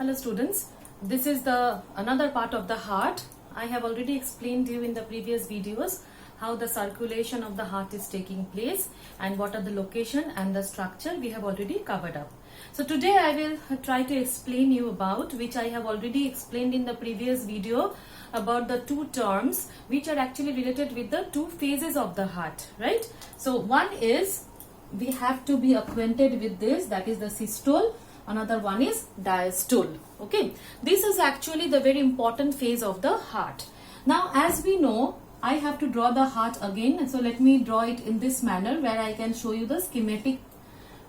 Hello students, this is the another part of the heart. I have already explained to you in the previous videos how the circulation of the heart is taking place and what are the location and the structure we have already covered up. So today I will try to explain you about which I have already explained in the previous video about the two terms which are actually related with the two phases of the heart, right? So one is we have to be acquainted with this, that is the systole. Another one is diastole. Okay, this is actually the very important phase of the heart. Now as we know, I have to draw the heart again, so let me draw it in this manner where I can show you the schematic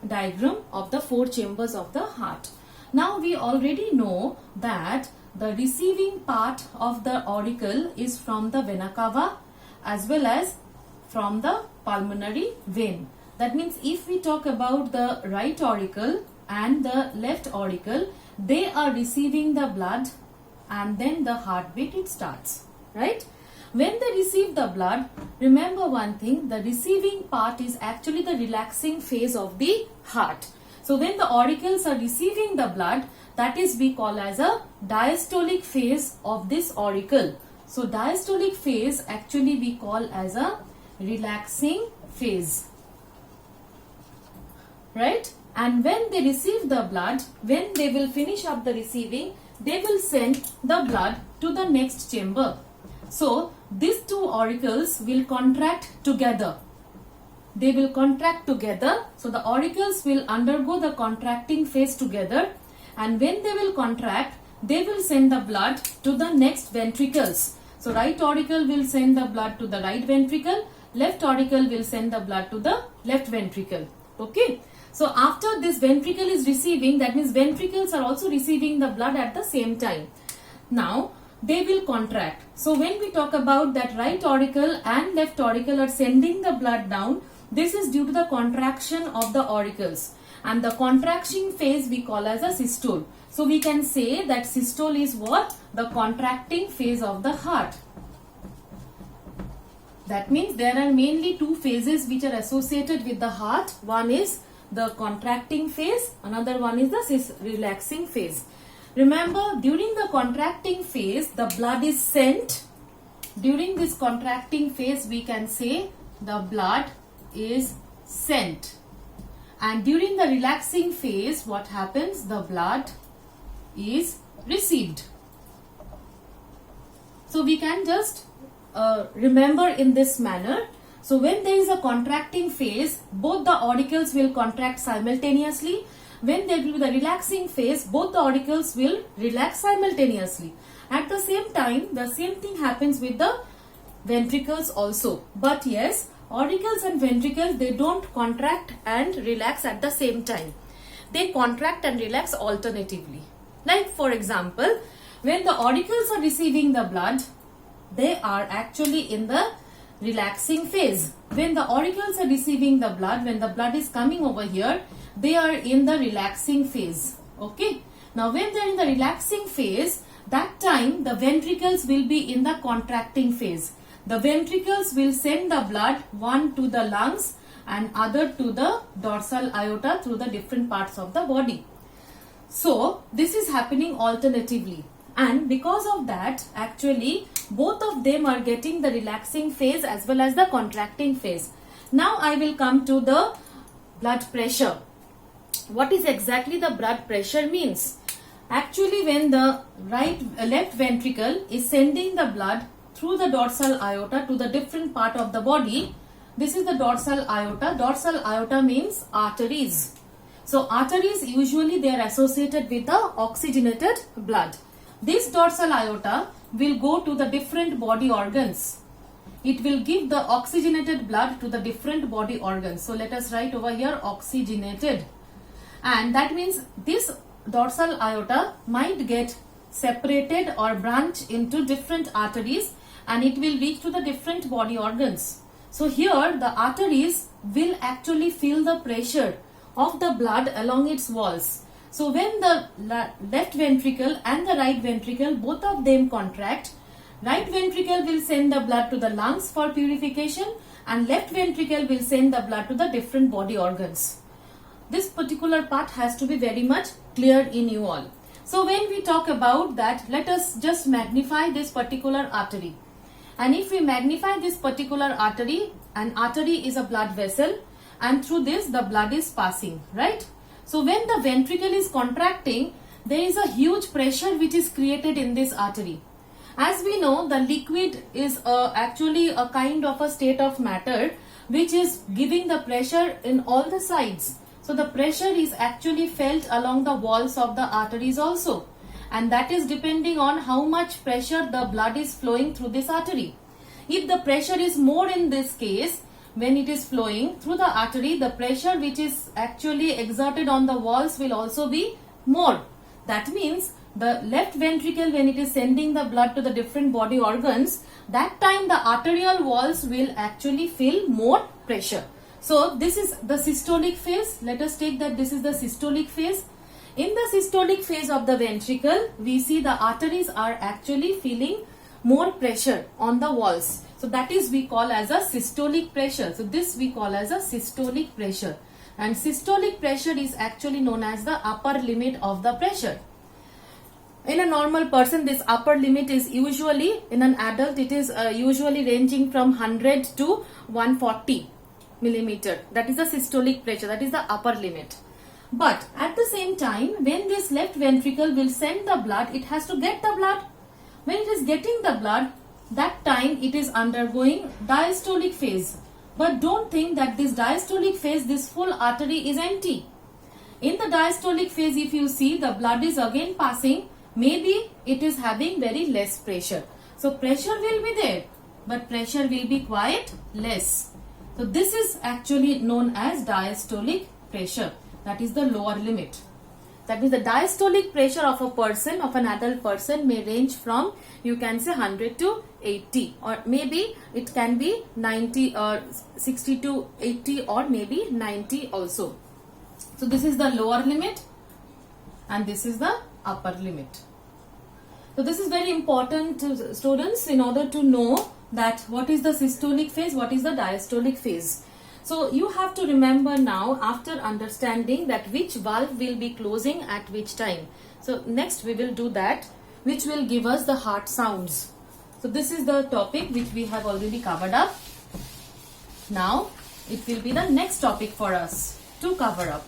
diagram of the four chambers of the heart. Now we already know that the receiving part of the auricle is from the vena cava as well as from the pulmonary vein. That means if we talk about the right auricle and the left auricle, they are receiving the blood and then the heartbeat it starts, right? When they receive the blood, remember one thing, the receiving part is actually the relaxing phase of the heart. So when the auricles are receiving the blood, that is we call as a diastolic phase of this auricle. So diastolic phase actually we call as a relaxing phase, right? And when they receive the blood, when they will finish up the receiving, they will send the blood to the next chamber. So these two auricles will contract together. They will contract together. So the auricles will undergo the contracting phase together, and when they will contract, they will send the blood to the next ventricles. So right auricle will send the blood to the right ventricle, left auricle will send the blood to the left ventricle. Okay. So after this ventricle is receiving, that means ventricles are also receiving the blood at the same time. Now they will contract. So when we talk about that right auricle and left auricle are sending the blood down, this is due to the contraction of the auricles. And the contraction phase we call as a systole. So we can say that systole is what? The contracting phase of the heart. That means there are mainly two phases which are associated with the heart. One is the contracting phase, another one is the relaxing phase. Remember, during the contracting phase, the blood is sent. During this contracting phase, we can say the blood is sent. And during the relaxing phase, what happens? The blood is received. So we can just remember in this manner. So when there is a contracting phase, both the auricles will contract simultaneously. When there will be the relaxing phase, both the auricles will relax simultaneously. At the same time, the same thing happens with the ventricles also. But yes, auricles and ventricles, they don't contract and relax at the same time. They contract and relax alternatively. Like for example, when the auricles are receiving the blood, they are actually in the relaxing phase. When the auricles are receiving the blood, when the blood is coming over here, they are in the relaxing phase. Okay. Now when they are in the relaxing phase, that time the ventricles will be in the contracting phase. The ventricles will send the blood, one to the lungs and other to the dorsal aorta through the different parts of the body. So this is happening alternatively. And because of that, actually both of them are getting the relaxing phase as well as the contracting phase. Now I will come to the blood pressure. What is exactly the blood pressure means? Actually when the left ventricle is sending the blood through the dorsal aorta to the different part of the body, this is the dorsal aorta. Dorsal aorta means arteries. So arteries usually they are associated with the oxygenated blood. This dorsal aorta will go to the different body organs. It will give the oxygenated blood to the different body organs. So let us write over here oxygenated. And that means this dorsal aorta might get separated or branch into different arteries and it will reach to the different body organs. So here the arteries will actually feel the pressure of the blood along its walls. So when the left ventricle and the right ventricle, both of them contract, right ventricle will send the blood to the lungs for purification and left ventricle will send the blood to the different body organs. This particular part has to be very much clear in you all. So when we talk about that, let us just magnify this particular artery. And if we magnify this particular artery, an artery is a blood vessel, and through this the blood is passing, right? So when the ventricle is contracting, there is a huge pressure which is created in this artery. As we know, the liquid is actually a kind of a state of matter which is giving the pressure in all the sides. So the pressure is actually felt along the walls of the arteries also, and that is depending on how much pressure the blood is flowing through this artery. If the pressure is more in this case, when it is flowing through the artery, the pressure which is actually exerted on the walls will also be more. That means the left ventricle, when it is sending the blood to the different body organs, that time the arterial walls will actually feel more pressure. So this is the systolic phase. Let us take that this is the systolic phase. In the systolic phase of the ventricle, we see the arteries are actually feeling more pressure on the walls. So that is we call as a systolic pressure. So this we call as a systolic pressure. And systolic pressure is actually known as the upper limit of the pressure. In a normal person, this upper limit is usually, in an adult, it is usually ranging from 100 to 140 millimeter. That is the systolic pressure, that is the upper limit. But at the same time, when this left ventricle will send the blood, it has to get the blood. When it is getting the blood, that time it is undergoing diastolic phase. But don't think that this diastolic phase, this full artery is empty. In the diastolic phase, if you see, the blood is again passing. Maybe it is having very less pressure. So pressure will be there, but pressure will be quite less. So this is actually known as diastolic pressure. That is the lower limit. That means the diastolic pressure of a person, of an adult person, may range from, you can say, 100 to 80, or maybe it can be 90 or 60 to 80, or maybe 90 also. So this is the lower limit and this is the upper limit. So this is very important to students in order to know that what is the systolic phase, what is the diastolic phase. So you have to remember now, after understanding that which valve will be closing at which time. So next we will do that, which will give us the heart sounds. So this is the topic which we have already covered up. Now it will be the next topic for us to cover up.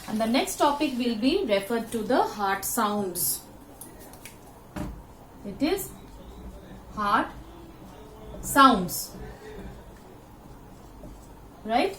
And the next topic will be referred to the heart sounds. It is heart sounds. Right?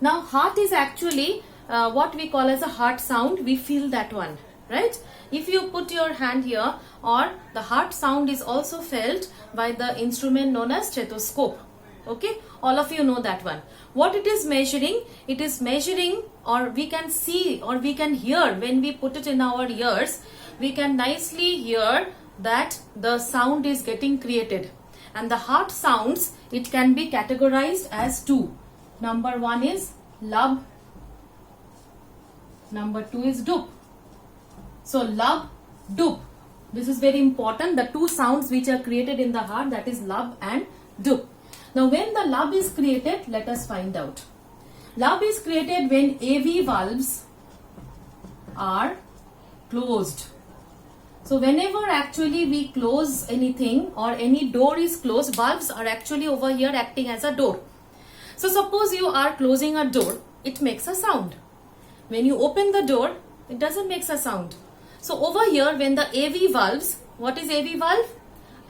Now heart is actually what we call as a heart sound. We feel that one. Right? If you put your hand here, or the heart sound is also felt by the instrument known as stethoscope. Okay? All of you know that one. What it is measuring? It is measuring, or we can see, or we can hear when we put it in our ears. We can nicely hear that the sound is getting created. And the heart sounds, it can be categorized as two. Number one is lub. Number two is dup. So lub, dup. This is very important. The two sounds which are created in the heart, that is lub and dup. Now when the lub is created, let us find out. Lub is created when AV valves are closed. So whenever actually we close anything or any door is closed, valves are actually over here acting as a door. So suppose you are closing a door, it makes a sound. When you open the door, it doesn't make a sound. So over here, when the AV valves, what is AV valve?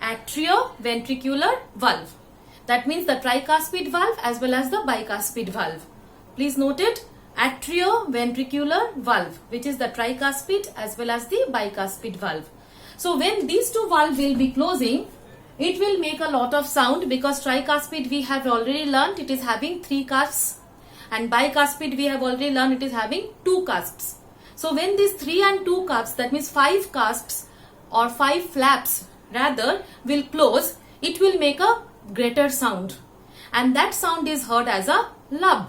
Atrioventricular valve. That means the tricuspid valve as well as the bicuspid valve. Please note it, atrioventricular valve, which is the tricuspid as well as the bicuspid valve. So when these two valves will be closing, it will make a lot of sound, because tricuspid we have already learned it is having 3 cusps, and bicuspid we have already learned it is having 2 cusps. So when these 3 and 2 cusps, that means 5 cusps or 5 flaps rather, will close, it will make a greater sound, and that sound is heard as a lub.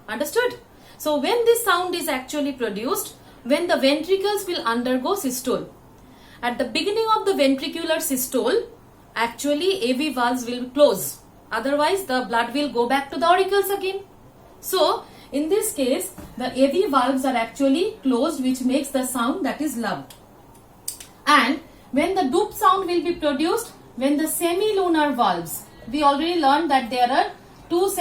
Understood? So when this sound is actually produced, when the ventricles will undergo systole. At the beginning of the ventricular systole, actually AV valves will close. Otherwise the blood will go back to the auricles again. So in this case, the AV valves are actually closed, which makes the sound that is lub. And when the DOOP sound will be produced, when the semilunar valves, we already learned that there are two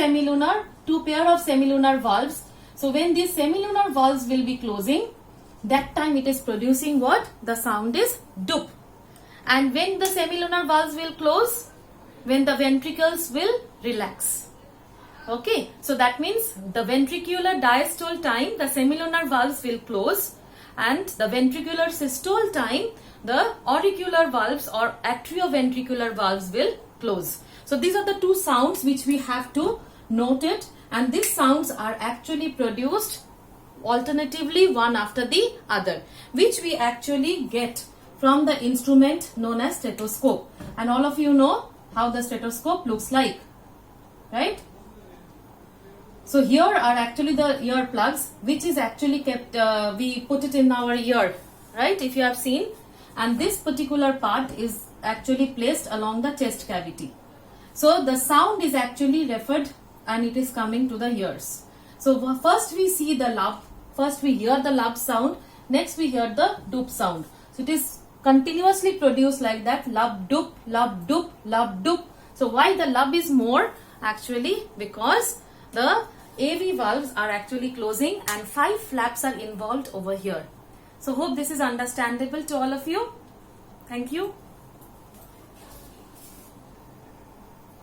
pair of semilunar valves. So when these semilunar valves will be closing, that time it is producing what? The sound is DOOP. And when the semilunar valves will close, when the ventricles will relax. Okay, so that means the ventricular diastole time, the semilunar valves will close, and the ventricular systole time, the auricular valves or atrioventricular valves will close. So these are the two sounds which we have to note it, and these sounds are actually produced alternatively one after the other, which we actually get from the instrument known as stethoscope. And all of you know how the stethoscope looks like, right? So here are actually the ear plugs, which is actually kept, we put it in our ear, right? If you have seen, and this particular part is actually placed along the chest cavity. So the sound is actually referred and it is coming to the ears. So first we see the lub, first we hear the lub sound, next we hear the DOOP sound. So it is continuously produced like that, lub DOOP, lub DOOP, lub DOOP. So why the lub is more? Actually because the AV valves are actually closing and 5 flaps are involved over here. So hope this is understandable to all of you. Thank you.